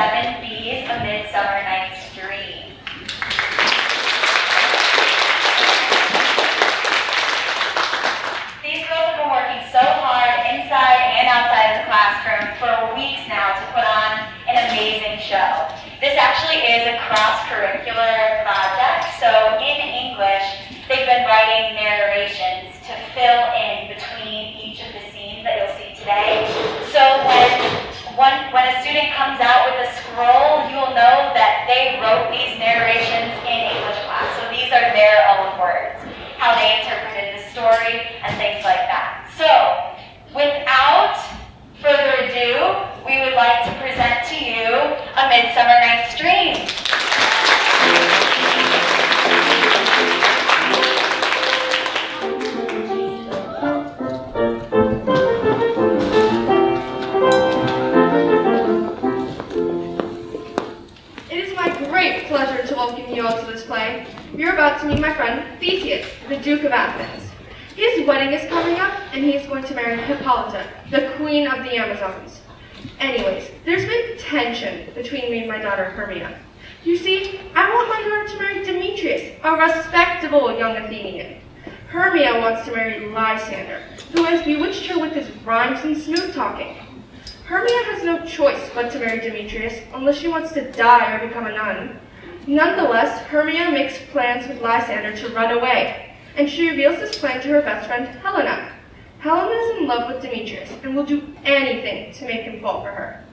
7 B's A Midsummer Night's Dream. These girls have been working so hard inside and outside of the classroom for weeks now to put on an amazing show. This actually is a cross-curricular project, so in English, they've been writing narrations to fill in between each of the scenes that you'll see today. So when a student comes out with a scroll, you'll know that they wrote these narrations in English class. So these are their own words, how they interpreted the story and things like that. So without further ado, we would like to present to you A Midsummer Night's Dream. Pleasure to welcome you all to this play. You're about to meet my friend Theseus, the Duke of Athens. His wedding is coming up, and he's going to marry Hippolyta, the Queen of the Amazons. Anyways, there's been tension between me and my daughter Hermia. You see, I want my daughter to marry Demetrius, a respectable young Athenian. Hermia wants to marry Lysander, who has bewitched her with his rhymes and smooth talking. Hermia has no choice but to marry Demetrius unless she wants to die or become a nun. Nonetheless, Hermia makes plans with Lysander to run away, and she reveals this plan to her best friend, Helena. Helena is in love with Demetrius and will do anything to make him fall for her.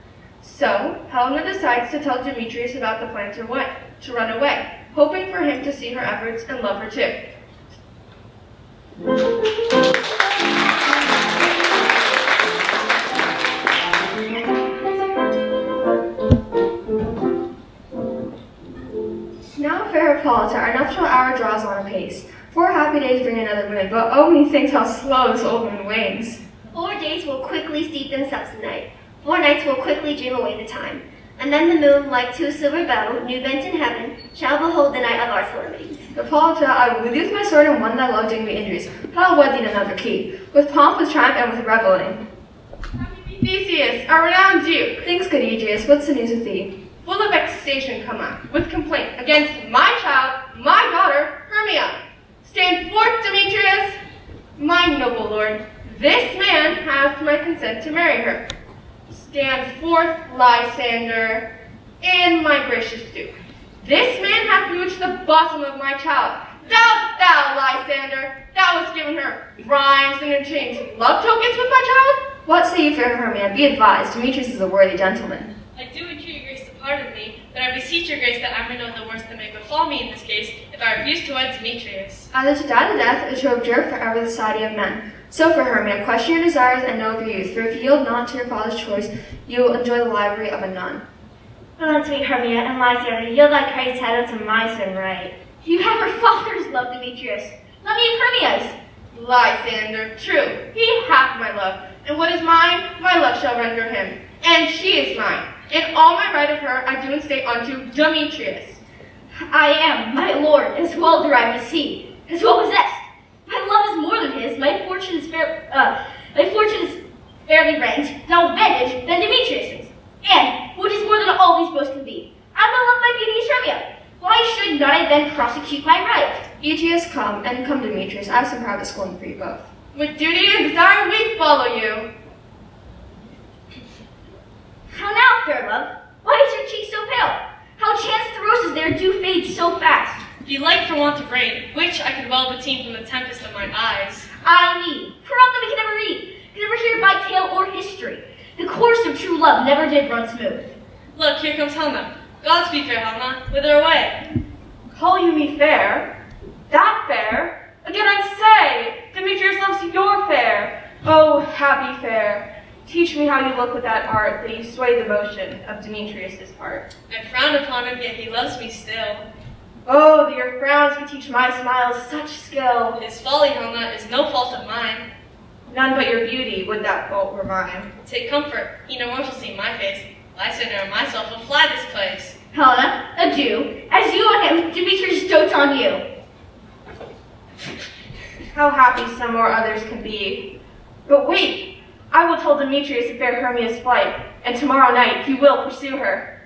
So, Helena decides to tell Demetrius about the plan to run away, hoping for him to see her efforts and love her too. Now, fair Hippolyta, our nuptial hour draws on apace. 4 happy days bring another moon, but oh, methinks how slow this old moon wanes. 4 days will quickly steep themselves in night. 4 nights will quickly dream away the time. And then the moon, like to a silver bell, new bent in heaven, shall behold the night of our calamities. Hippolyta, I will with my sword and one that love doing me injuries, but I'll wed thee in another key, with pomp, with triumph, and with reveling. Theseus, our renowned Duke. Thanks, good Aegeus. What's the news with thee? Full of vexation come I, with complaint against my child, my daughter, Hermia. Stand forth, Demetrius. My noble lord, this man hath my consent to marry her. Stand forth, Lysander, and my gracious Duke. This man hath bewitched the bosom of my child. Thou, Lysander, thou hast given her rhymes and interchanged love tokens with my child? What say you, fair Hermia? Be advised, Demetrius is a worthy gentleman. I do entreat your grace to pardon me, but I beseech your grace that I may know the worst that may befall me in this case, if I refuse to wed Demetrius. Either to die the death, or to observe forever the society of men. So, for Hermia, question your desires and know of your youth, for if you yield not to your father's choice, you will enjoy the library of a nun. Well then, sweet Hermia and Lysander, yield thy praise title to my son right. You have her father's love, Demetrius. Let me have Hermia's. Lysander, true, he hath my love, and what is mine, my love shall render him, and she is mine, and all my right of her I do instate unto Demetrius. I am, my lord, as well derived as he, as well possessed. My love is more than his, my fortune is fairly ranked, no advantage than Demetrius's. And, what is more than all these boasts can be, I am not loved by beauteous Hermia. Why should not I then prosecute my right? Aegeus, come, and come, Demetrius. I have some private schooling for you both. With duty and desire we follow you. How now, fair love? Why is your cheek so pale? How chance the roses there do fade so fast? Belike for want of rain, which I could well beteem from the tempest of mine eyes. I me, for aught that we can never read, can never hear by tale or history. The course of true love never did run smooth. Look, here comes Helena. Godspeed, fair Helena. Whither away? Call you me fair? That fair? Again I say, Demetrius loves your fair. Oh, happy fair. Teach me how you look with that art, that you sway the motion of Demetrius's heart. I frowned upon him, yet he loves me still. Oh, that your frowns could teach my smiles such skill. His folly, Helena, is no fault of mine. None but your beauty would that fault were mine. Take comfort, he no more shall see my face. Lysander and myself will fly this place. Helena, adieu. As you on him, Demetrius dotes on you. How happy some or others can be. But wait, I will tell Demetrius of fair Hermia's flight, and tomorrow night he will pursue her.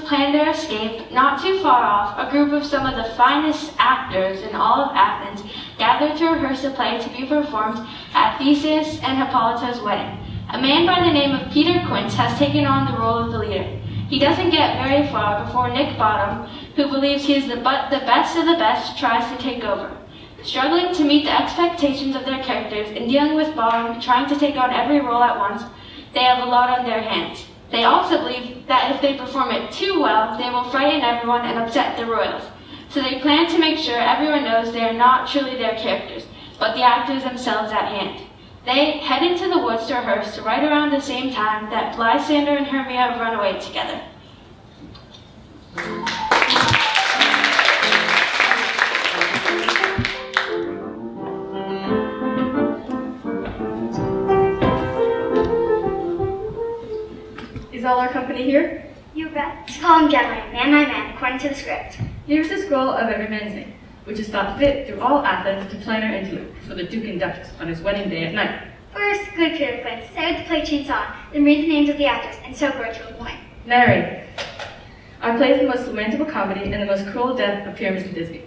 planned their escape, not too far off, a group of some of the finest actors in all of Athens gathered to rehearse a play to be performed at Theseus and Hippolyta's wedding. A man by the name of Peter Quince has taken on the role of the leader. He doesn't get very far before Nick Bottom, who believes he is the best of the best, tries to take over. Struggling to meet the expectations of their characters and dealing with Bottom trying to take on every role at once, they have a lot on their hands. They also believe that if they perform it too well, they will frighten everyone and upset the royals. So they plan to make sure everyone knows they are not truly their characters, but the actors themselves at hand. They head into the woods to rehearse right around the same time that Lysander and Hermia run away together. Is all our company here? You bet. To call him gathering, man by man, according to the script. Here's the scroll of every man's name, which is thought fit through all Athens to plan our interlude for the Duke and Duchess on his wedding day at night. First, good Peter Quince, say what the play chains on, then read the names of the actors, and so grow to a point. Narrate. Our play is the most lamentable comedy and the most cruel death of Pyramus and Thisbe.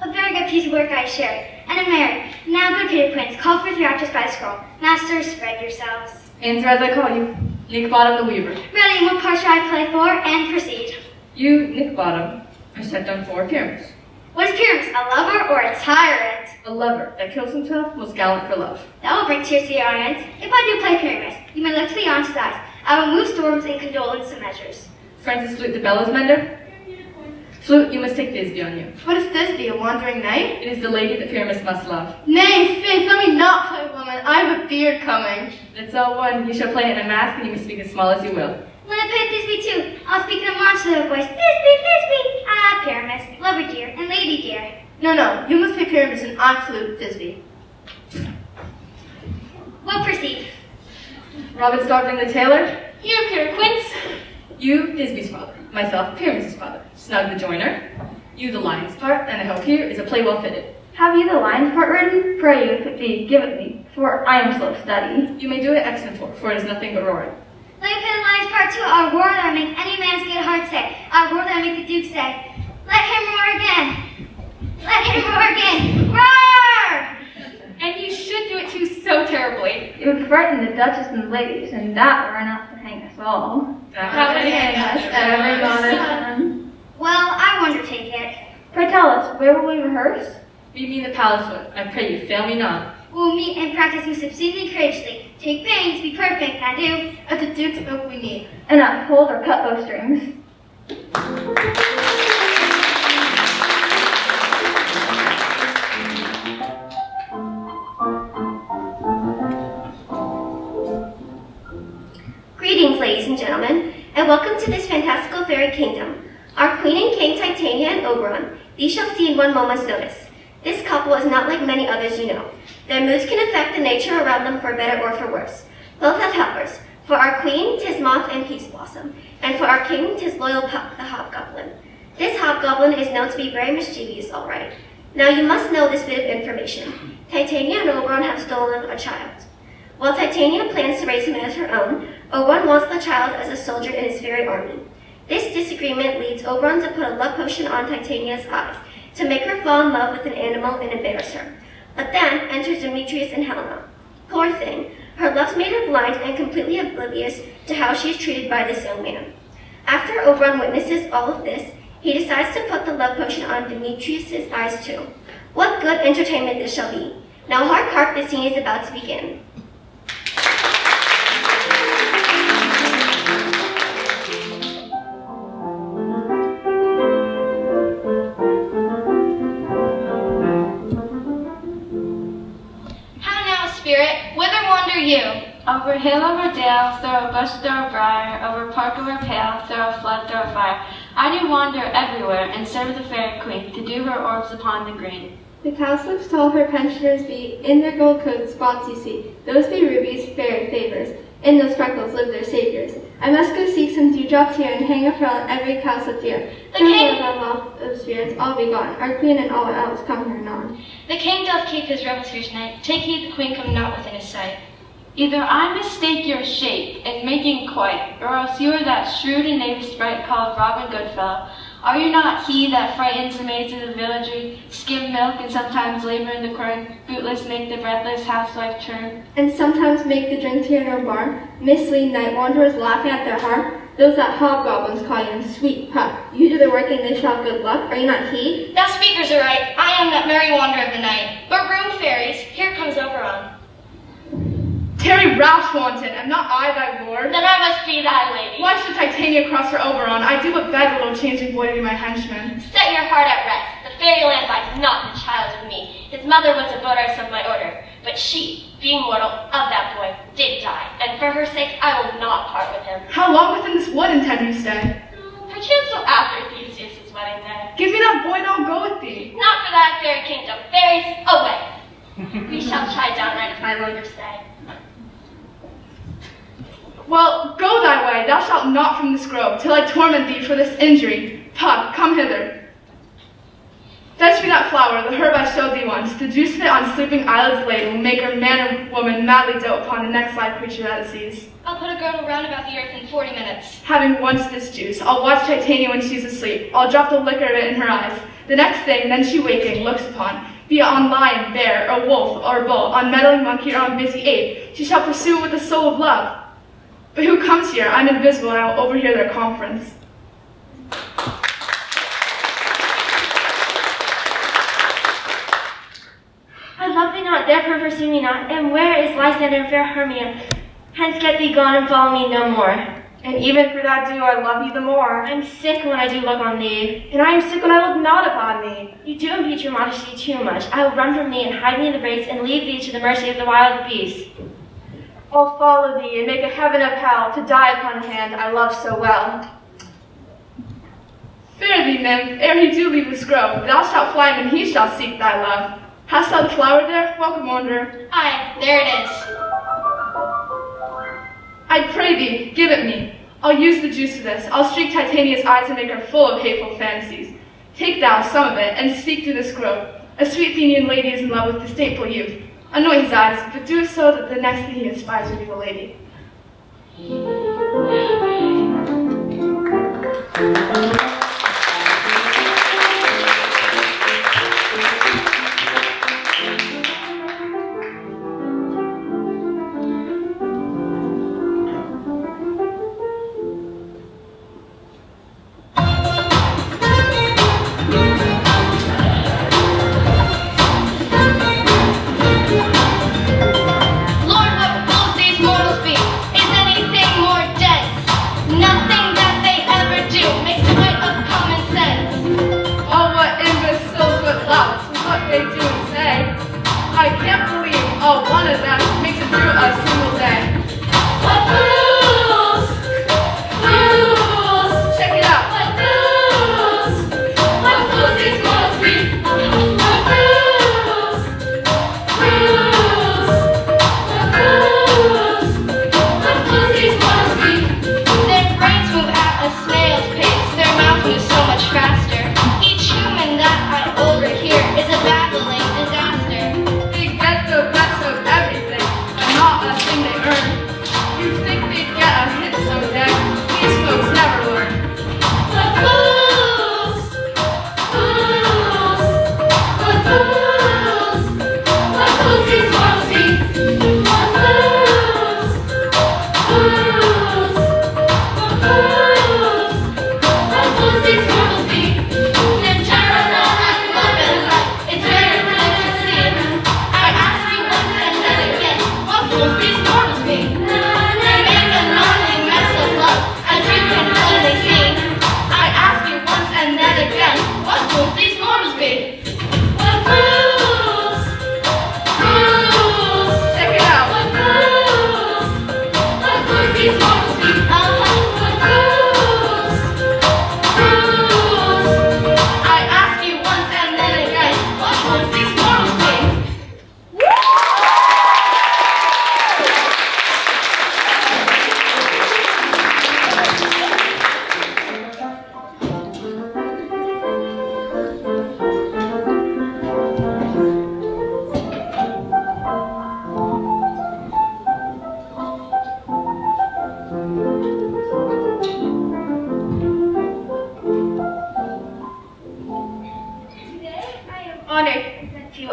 A very good piece of work, I assure you. And I'm married. Now, good Peter Quince, call forth your actors by the scroll. Masters, spread yourselves. Answer as I call you. Nick Bottom the Weaver. Ready, and what part shall I play for? And proceed. You, Nick Bottom, are set on for Pyramus. What is Pyramus, a lover or a tyrant? A lover that kills himself, most gallant for love. That will bring tears to the audience. If I do play Pyramus, you may look to the audience's eyes. I will move storms in condolence and measures. Francis Flute the bellows mender. Flute, you must take Thisbe on you. What is Thisbe, a wandering knight? It is the lady that Pyramus must love. Nay, faith, let me not play woman. I have a beard coming. It's all one. You shall play in a mask, and you may speak as small as you will. Let me play Thisbe too. I'll speak in a monster voice. Thisbe, Thisbe. Ah, Pyramus, lover dear, and lady dear. No, you must play Pyramus and I flute Thisbe. We'll proceed. Robin Starveling the tailor. Here, Peter Quince. You, Thisbe's father. Myself, Pyramus' father. Snug the joiner. You, the lion's part, and I hope here is a play well fitted. Have you the lion's part ready? Pray you, if it be, give it me, for I am slow of study. You may do it excellent for it is nothing but roaring. Lincoln Lines Part 2, I'll roar that I make any man's good heart say. I'll roar that I make the Duke say, let him roar again. Let him roar again. Roar! And you should do it too so terribly. It would frighten the Duchess and the ladies, and that were enough to hang us all. That would hang us every Everyone. Well, I won't undertake it. Pray tell us, where will we rehearse? Meet me in the palace foot. I pray you, fail me not. We'll meet and practice most obscenely courageously. Take pains, be perfect, I do. At the Duke's oak we need. And not hold or cut bowstrings. Greetings, ladies and gentlemen, and welcome to this fantastical fairy kingdom. Our queen and king, Titania and Oberon, these shall see in one moment's notice. This couple is not like many others you know. Their moods can affect the nature around them for better or for worse. Both have helpers. For our queen, 'tis Moth and Peace Blossom, and for our king, 'tis Loyal Puck, the Hobgoblin. This Hobgoblin is known to be very mischievous, all right. Now you must know this bit of information. Titania and Oberon have stolen a child. While Titania plans to raise him as her own, Oberon wants the child as a soldier in his very army. This disagreement leads Oberon to put a love potion on Titania's eyes, to make her fall in love with an animal and embarrass her. But then enters Demetrius and Helena. Poor thing, her love's made her blind and completely oblivious to how she is treated by this young man. After Oberon witnesses all of this, he decides to put the love potion on Demetrius's eyes too. What good entertainment this shall be. Now hark, the scene is about to begin. Over hill, over dale, through a bush, through a briar, over park, over pale, through a flood, through a fire. I do wander everywhere, and serve the fair queen, to do her orbs upon the green. The cowslips tall her pensioners be, in their gold coats spots you see. Those be rubies, fairy favors. In those freckles live their saviors. I must go seek some dewdrops here, and hang a pearl in every cowslip dear. The king of spirits all be gone. Our queen and all else come here anon. The king doth keep his revels here tonight. Take heed the queen come not within his sight. Either I mistake your shape, in making quite, or else you are that shrewd and knave sprite called Robin Goodfellow. Are you not he that frightens the maids of the villagery, skim milk, and sometimes labor in the quern, bootless make the breathless housewife churn? And sometimes make the drink to your barn, mislead night wanderers laughing at their harm? Those that hobgoblins call you sweet puck. You do the work and they shall have good luck. Are you not he? Thou speakers are right. I am that merry wanderer of the night. But room fairies, here comes Oberon. Tarry, rash wanton, am not I thy lord? Then I must be thy lady. Why should Titania cross her Oberon? I do but beg a little changing boy to be my henchman. Set your heart at rest. The fairyland bides not the child of me. His mother was a votaress of my order, but she, being mortal, of that boy, did die, and for her sake I will not part with him. How long within this wood intend you stay? Perchance till after Theseus' wedding day. Give me that boy and I'll go with thee. Not for that fair kingdom. Fairies, away. We shall try downright if my longer stay. Well, go thy way, thou shalt not from this grove, till I torment thee for this injury. Puck, come hither. Fetch me that flower, the herb I showed thee once. The juice of it on sleeping eyelids laid will make her man or woman madly dote upon the next live creature that it sees. I'll put a girdle round about the earth in 40 minutes. Having once this juice, I'll watch Titania when she's asleep. I'll drop the liquor of it in her eyes. The next thing, then she waking, looks upon, be it on lion, bear, or wolf, or bull, on meddling monkey, or on busy ape, she shall pursue it with the soul of love. But who comes here? I'm invisible, and I will overhear their conference. I love thee not, therefore pursue me not. And where is Lysander and fair Hermia? Hence get thee gone and follow me no more. And even for that do I love you the more. I am sick when I do look on thee. And I am sick when I look not upon thee. You do impeach your modesty too much. I will run from thee and hide me in the brakes and leave thee to the mercy of the wild beasts. I'll follow thee and make a heaven of hell to die upon a hand I love so well. Fare thee, nymph, ere he do leave this grove, thou shalt fly him and he shall seek thy love. Hast thou the flower there? Welcome, wanderer. Aye, there it is. I pray thee, give it me. I'll use the juice of this. I'll streak Titania's eyes and make her full of hateful fantasies. Take thou some of it and seek through this grove. A sweet Athenian lady is in love with disdainful youth. Annoy his eyes, but do so that the next thing he espies will be the lady.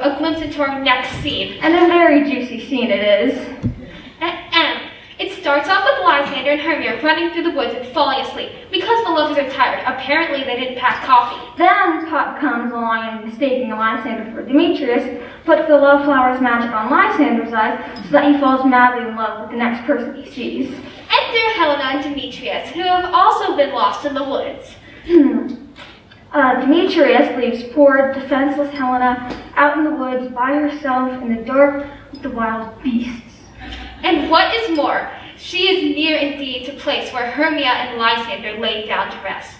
A glimpse into our next scene. And a very juicy scene it is. It starts off with Lysander and Hermia running through the woods and falling asleep because the lovers are tired. Apparently they didn't pack coffee. Then Puck comes along and mistaking Lysander for Demetrius, puts the love flower's magic on Lysander's eyes so that he falls madly in love with the next person he sees. Enter Helena and Demetrius, who have also been lost in the woods. Demetrius leaves poor, defenseless Helena out in the woods by herself in the dark with the wild beasts. And what is more, she is near indeed to the place where Hermia and Lysander lay down to rest.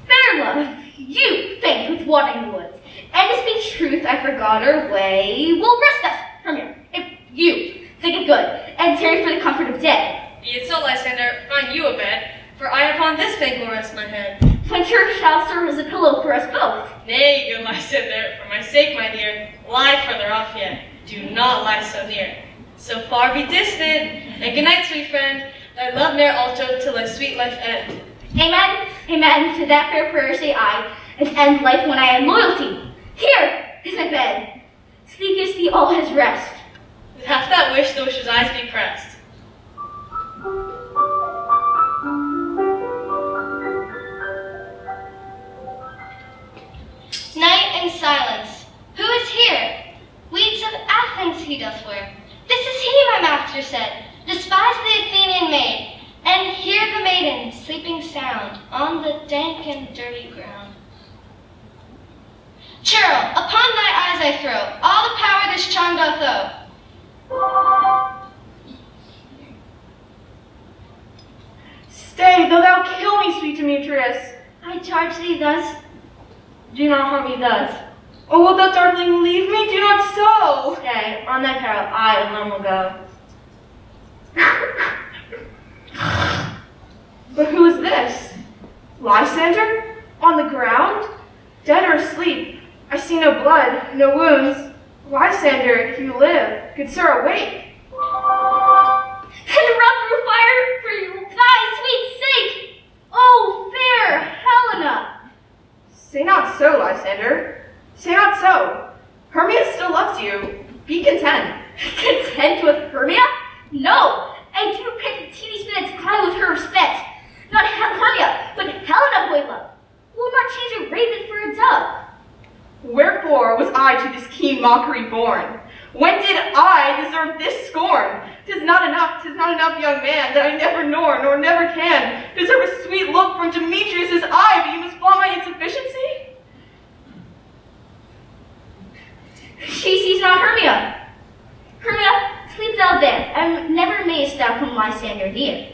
Fair love, you faint with water in the woods, and to speak truth, I forgot her way. Will rest us from here, if you think it good, and tarry for the comfort of day. Be it so, Lysander, find you a bed, for I upon this bank will rest my head. Winter shall serve as a pillow for us both. Nay, good Lysander, for my sake, my dear, lie further off yet. Do not lie so near. So far be distant, and good night, sweet friend. Thy love ne'er alter till thy sweet life end. Amen, amen, to that fair prayer say I, and end life when I am loyalty. Here is my bed. Sleepest thee all his rest. With half that wish, though his eyes be pressed. Night and silence. Who is here? Weeds of Athens he doth wear. This is he, my master said. Despise the Athenian maid, and hear the maiden sleeping sound on the dank and dirty ground. Churl, upon thy eyes I throw all the power this charm doth owe. Stay, though thou kill me, sweet Demetrius. I charge thee thus, do not harm me thus. Oh, will that darling leave me? Do not so. Stay, on thy peril, I alone will go. But who is this? Lysander? On the ground? Dead or asleep? I see no blood, no wounds. Lysander, if you live, good sir, awake. And run through fire for thy sweet sake! Oh, fair Helena! Say not so, Lysander. Say not so. Hermia still loves you. Be content. Content with Hermia? No! I do pay the teeny minutes high with her respect. Not Hermia, but Helena, boy love. Will not change a raven for a dove. Wherefore was I to this keen mockery born? When did I deserve this scorn? 'Tis not enough, young man, that I never nor never can deserve a sweet look from Demetrius's eye, but you must flaunt my insufficiency? She sees not Hermia. Hermia, sleep thou then, and never mayest thou come Lysander near.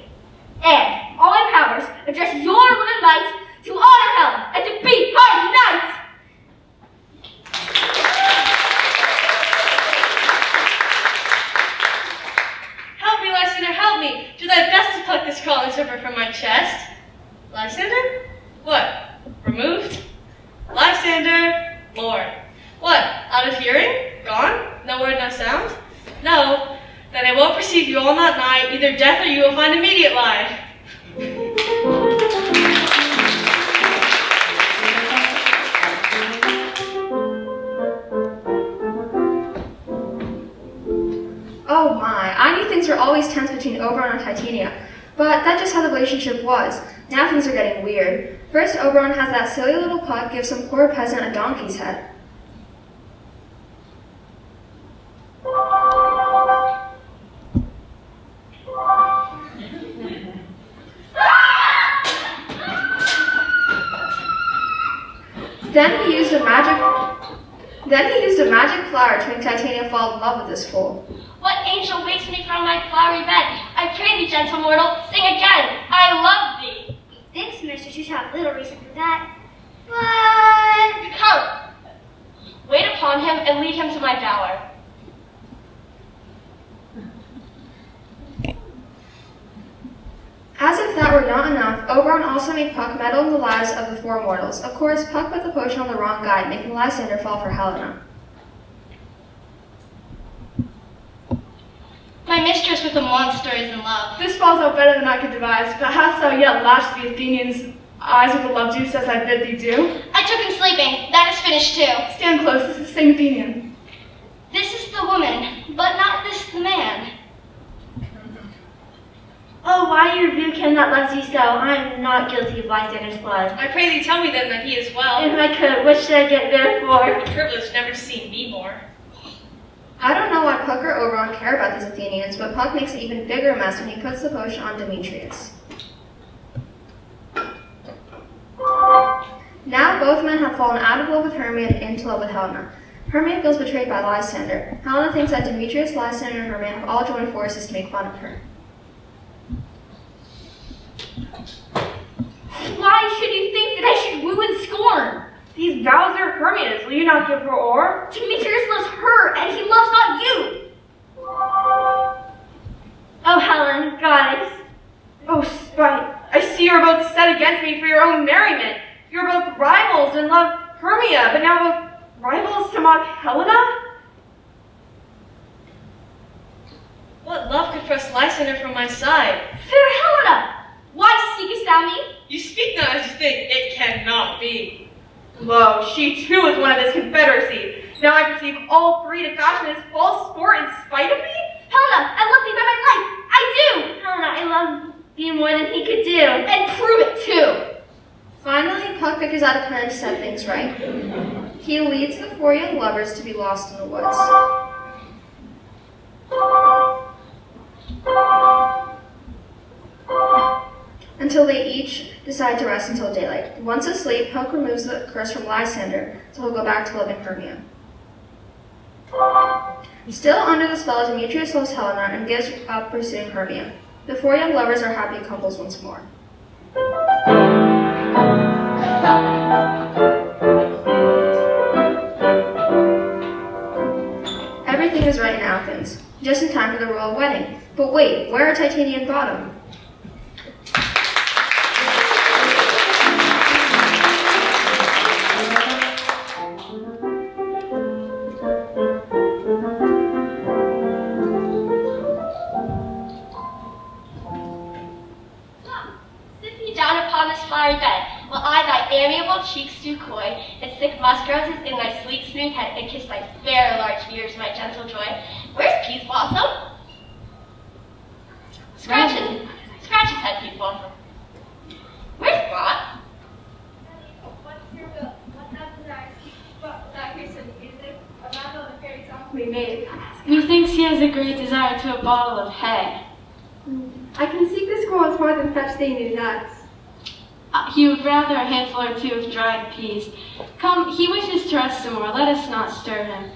And, all my powers, address your little might to honor Helen and to be her knight! Help me, Lysander, help me! Do thy best to pluck this crawling serpent from my chest. Lysander? What? Removed? Lysander? Lord. What? Out of hearing? Gone? No word, no sound? No. Then I won't perceive you all that night. Either death or you will find immediate life. Oh my, I knew things were always tense between Oberon and Titania, but that's just how the relationship was. Now things are getting weird. First, Oberon has that silly little Puck give some poor peasant a donkey's head. Then he used a magic flower to make Titania fall in love with this fool. What angel wakes me from my flowery bed? I pray thee, gentle mortal, sing again. I love thee. Thanks, mistress, you should have little reason for that. But... Come, wait upon him and lead him to my bower. As if that were not enough, Oberon also made Puck meddle in the lives of the four mortals. Of course, Puck put the potion on the wrong guy, making Lysander fall for Helena. My mistress with a monster is in love. This falls out better than I could devise, but hast thou yet lashed the Athenians' eyes with the love juice as I bid thee do? I took him sleeping. That is finished too. Stand close, this is the same Athenian. This is the woman, but not this the man. Oh, why do you rebuke him that loves you so? I am not guilty of Lysander's blood. I pray thee tell me then that he is well. If I could, what should I get there for? The privilege never to see me more. I don't know why Puck or Oberon care about these Athenians, but Puck makes an even bigger mess when he puts the potion on Demetrius. Now both men have fallen out of love with Hermia and into love with Helena. Hermia feels betrayed by Lysander. Helena thinks that Demetrius, Lysander, and Hermia have all joined forces to make fun of her. Why should you think that I should woo and scorn? These vows are Hermia's. Will you not give her o'er? Demetrius loves her, and he loves not you. Oh, Helen, goddess. Oh, spite, I see you're both set against me for your own merriment. You're both rivals and love Hermia, but now both rivals to mock Helena? What love could press Lysander from my side? Fair Helena, why seekest thou me? You speak not as you think. It cannot be. Lo, she too is one of this confederacy. Now I perceive all three to fashion this false sport in spite of me? Helena, I love thee by my life. I do. Helena, I love you more than he could do. And prove it too. Finally, Puck figures out a plan to set things right. He leads the four young lovers to be lost in the woods. Until they each decide to rest until daylight. Once asleep, Puck removes the curse from Lysander, so he'll go back to loving Hermia. Still under the spell, Demetrius loves Helena and gives up pursuing Hermia. The four young lovers are happy couples once more. just in time for the royal wedding. But wait, where are Titania and Bottom? Sit thee down upon this flowery bed, while I thy amiable cheeks do coy, and stick musk roses in thy sleek smooth head, and kiss thy fair large ears, my gentle joy. Where's Peas Blossom? Scratch his head, Peas Blossom. Where's Blot? We made. Methinks he has a great desire to a bottle of hay. I can seek the squirrels more than fetch thee new nuts. He would rather a handful or two of dried peas. Come, he wishes to rest some more. Let us not stir him.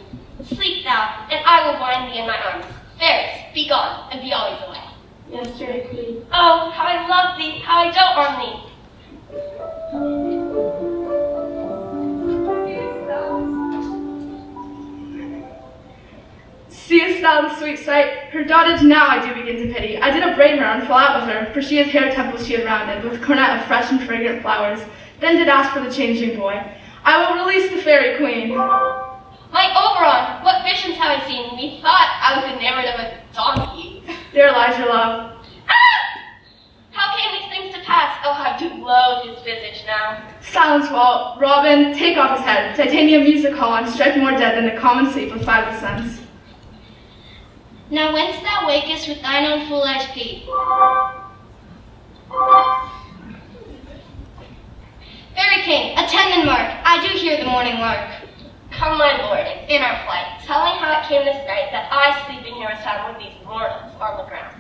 Sleep thou, and I will wind thee in my arms. Fairies, be gone, and be always away. Yes, Fairy Queen. Oh, how I love thee, how I dote on thee. Seest thou the sweet sight? Her dotage now I do begin to pity. I did upbraid her and fall out with her, for she has hair temples she had rounded, with coronet of fresh and fragrant flowers. Then did ask for the changeling boy. I will release the fairy queen. My Oberon, what visions have I seen? Methought I was enamored of a donkey. There lies your love. Ah! How came these things to pass? Oh, how I do loathe his visage now. Silence, Walt. Robin, take off his head. Titania music hall and strike more dead than the common sleep of 5 cents. Now whence thou wakest with thine own full eyes peep. Fairy King, attend and mark, I do hear the morning lark. Come, my lord, and in our flight, tell me how it came this night that I, sleeping here, was found with these mortals on the ground.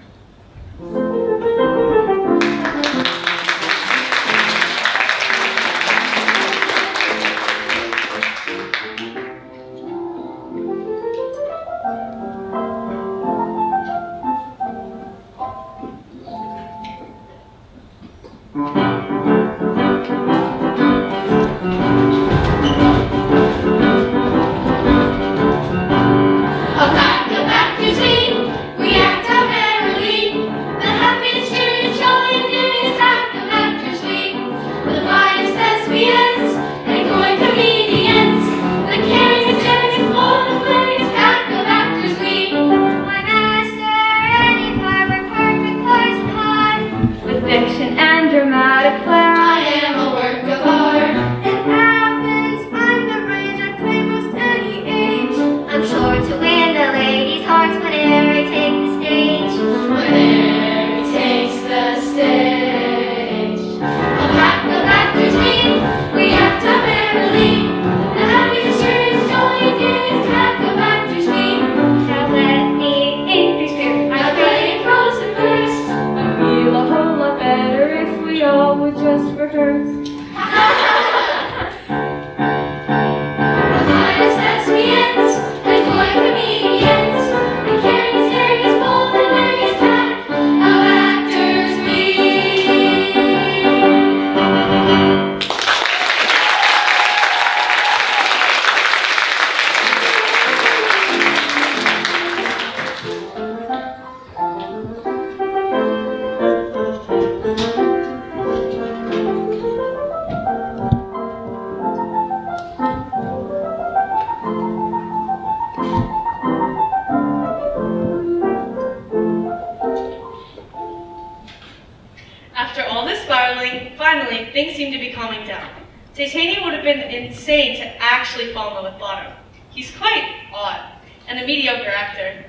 Finally, things seemed to be calming down. Titania would have been insane to actually fall in love with Bottom. He's quite odd, and a mediocre actor.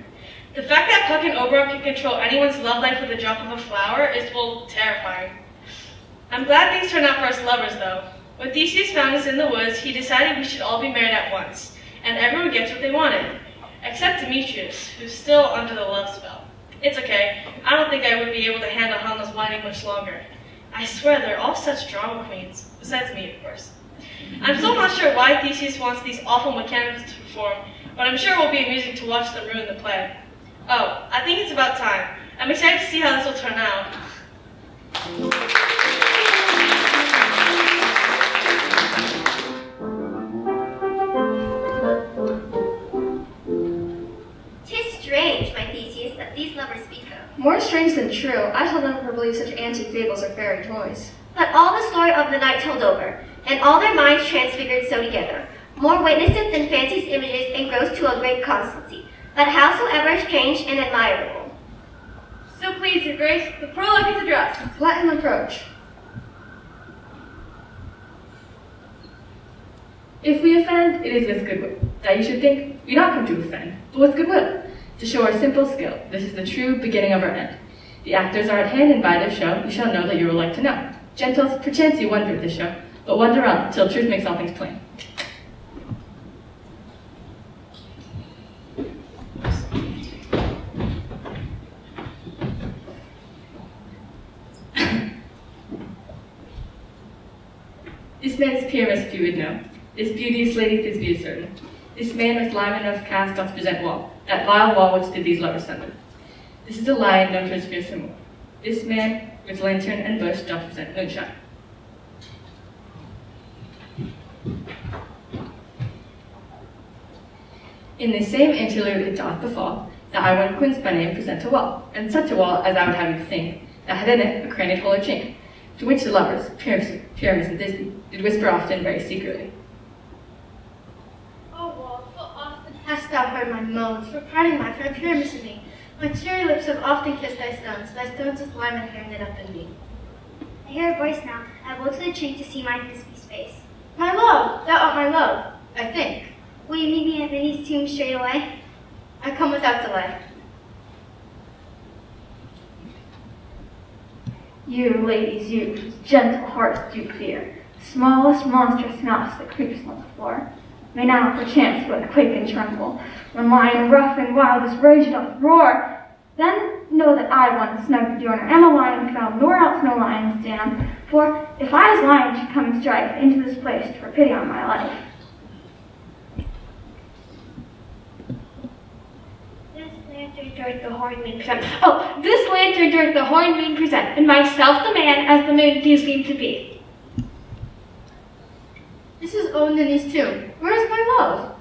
The fact that Puck and Oberon can control anyone's love life with a drop of a flower is, well, terrifying. I'm glad things turned out for us lovers, though. When Theseus found us in the woods, he decided we should all be married at once, and everyone gets what they wanted. Except Demetrius, who's still under the love spell. It's okay. I don't think I would be able to handle Helma's whining much longer. I swear they're all such drama queens, besides me, of course. I'm still not sure why Theseus wants these awful mechanicals to perform, but I'm sure it will be amusing to watch them ruin the play. Oh, I think it's about time. I'm excited to see how this will turn out. "'Tis strange, my strange than true. I shall never believe such antique fables or fairy toys. But all the story of the night told over, and all their minds transfigured so together, more witnesses than fancy's images engrossed to a great constancy, but howsoever strange and admirable. So please, your grace, the prologue is addressed. Let him approach. If we offend, it is with goodwill. That you should think, we not come to offend, but with goodwill, to show our simple skill. This is the true beginning of our end. The actors are at hand, and by their show, you shall know that you will like to know. Gentles, perchance you wonder at this show, but wonder on, till truth makes all things plain. This man's peer as few would know. This beauteous lady Thisbe is certain. This man with lion of cast doth present wall, that vile wall which did these lovers sunder. This is a lion known for his fierce amour. This man with lantern and bush doth present moonshine. In the same interlude it doth befall, that I one quince by name present a wall, and such a wall as I would have you think, that had in it a crannied hole or chink, to which the lovers, Pyramus and Thisbe, did whisper often very secretly. Oh, wall, full often hast thou heard my moans, for parting my friend Pyramus and me. My cherry lips have often kissed thy stones with lime and hair knit up in me. I hear a voice now. I will to the chink to see my Thisbe's face. My love, thou art my love, I think. Will you meet me at Minnie's tomb straight away? I come without delay. You, ladies, you, whose gentle hearts do fear, smallest monstrous mouse that creeps on the floor, may now perchance but quake and tremble, when lion rough and wild as rage doth roar. Then know that I once snug joiner am a lion found, nor else no lion's dam. For if I as lion should come and strife into this place for pity on my life. This lantern doth the horn moon present. Oh, this lantern doth the horn moon present, and myself the man as the moon do seem to be. This is old Ninny's tomb. Where is my love?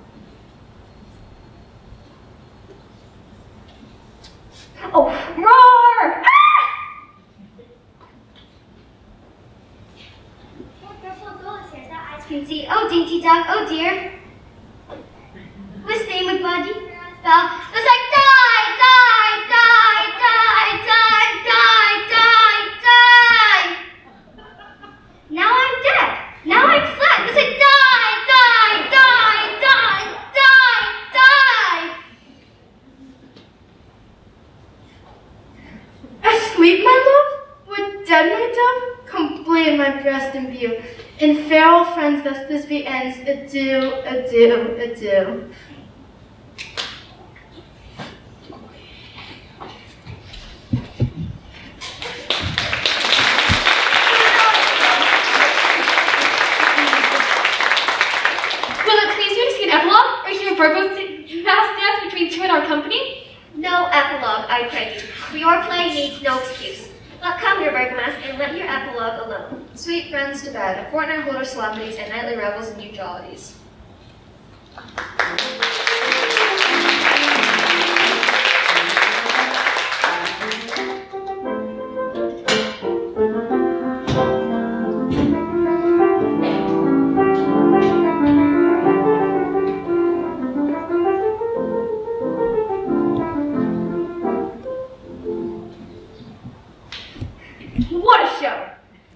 Oh, roar! What beautiful gold hairs that eyes can see. Oh, dainty dog, oh dear. Whose name would body spell? It's like die, die, die, die, die, die, die, die. Now I'm dead. Now I'm flat. It's like die, die, die, die, die, die. Asleep, my love? Would dead, my dove? Come bleed my breast in view. In farewell, friends, thus this be ends. Adieu, adieu, adieu. Will it please you to see an epilogue, or hear Virgo's vast dance between two in our company? No epilogue, I pray you. For your play needs no excuse. But come, your Bergamas, and let your epilogue alone. Sweet friends to bed, a fortnight hold our solemnities and nightly revels and new jollities. What a show!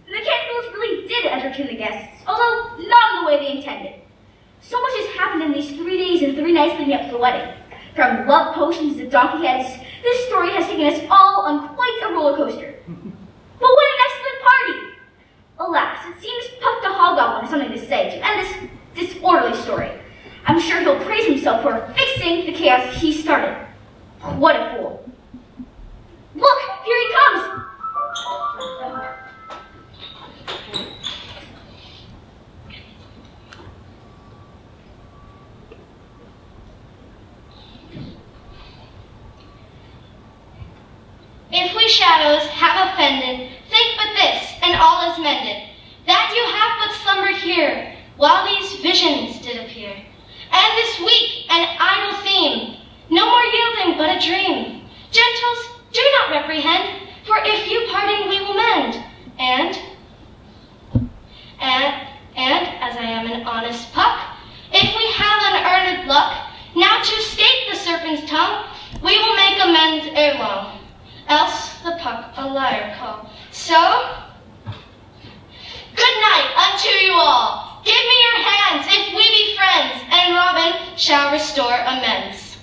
The candles really did entertain the guests, although not in the way they intended. So much has happened in these 3 days and 3 nights leading up to the wedding. From love potions to donkey heads, this story has taken us all on quite a roller coaster. But what an excellent party! Alas, it seems Puck the Hobgoblin has something to say to end this disorderly story. I'm sure he'll praise himself for fixing the chaos he started. What a fool. Look, here he comes! If we shadows have offended, think but this, and all is mended, that you have but slumbered here, while these visions did appear. And this weak and idle theme, no more yielding but a dream. Gentles, do not reprehend, wonderful. So, good night unto you all. Give me your hands if we be friends, and Robin shall restore amends.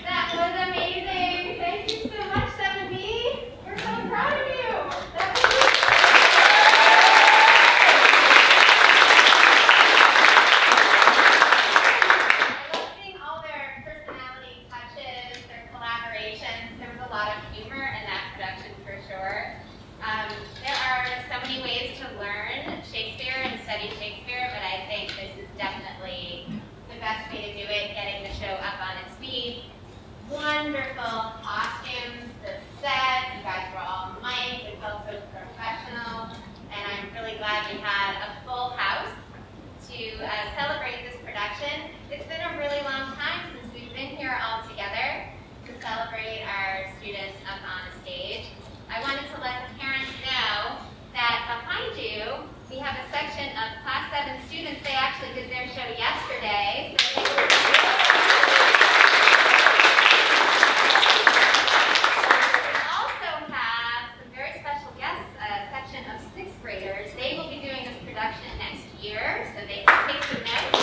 That was amazing. Thank you so much, 7B. We're so proud of you. I love seeing all their personality touches, their collaborations. There was a lot of humor in that production for sure. There are so many ways to learn Shakespeare and study Shakespeare, but I think this is definitely the best way to do it, getting the show up on its feet. Wonderful costumes, the set, you guys were all mic'd, it felt so professional, and I'm really glad we had a full house to celebrate this production. It's been a really long time since we've been here all together to celebrate our students up on a stage. I wanted to let the parents know that behind you, we have a section of Class 7 students. They actually did their show yesterday. So we also have some very special guests, a section of 6th graders. They will be doing this production next year, so they can take some notes.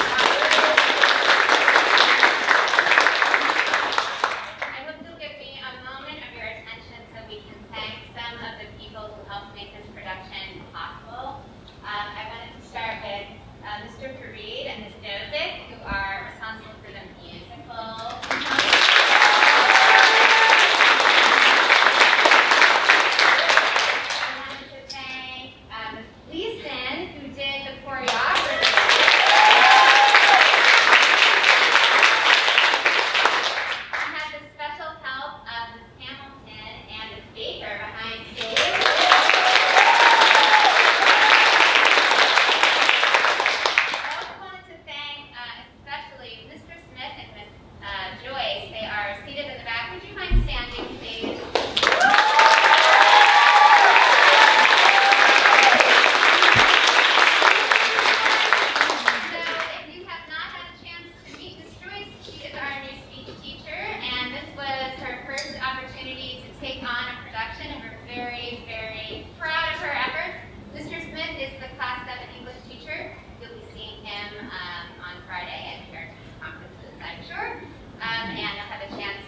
I hope you'll give me a moment of your attention so we can thank some of the people who helped make this production possible. I wanted to start with Mr. Fareed and Ms. Nozick, who are responsible for the musical. I wanted to thank Ms. Gleason, who did the choreography. I had the special help of Ms. Hamilton and Ms. Baker behind stage. I also wanted to thank especially Mr. Smith and Ms. Joyce. They are seated in the back. Would you mind standing, please? So if you have not had a chance to meet Ms. Joyce, she is our new speech teacher, and this was her first opportunity to take on a production, and we're very, very proud of her efforts. Mr. Smith is the Class 7 English teacher. You'll be seeing him on Friday at parent conferences, I'm sure, and you'll have a chance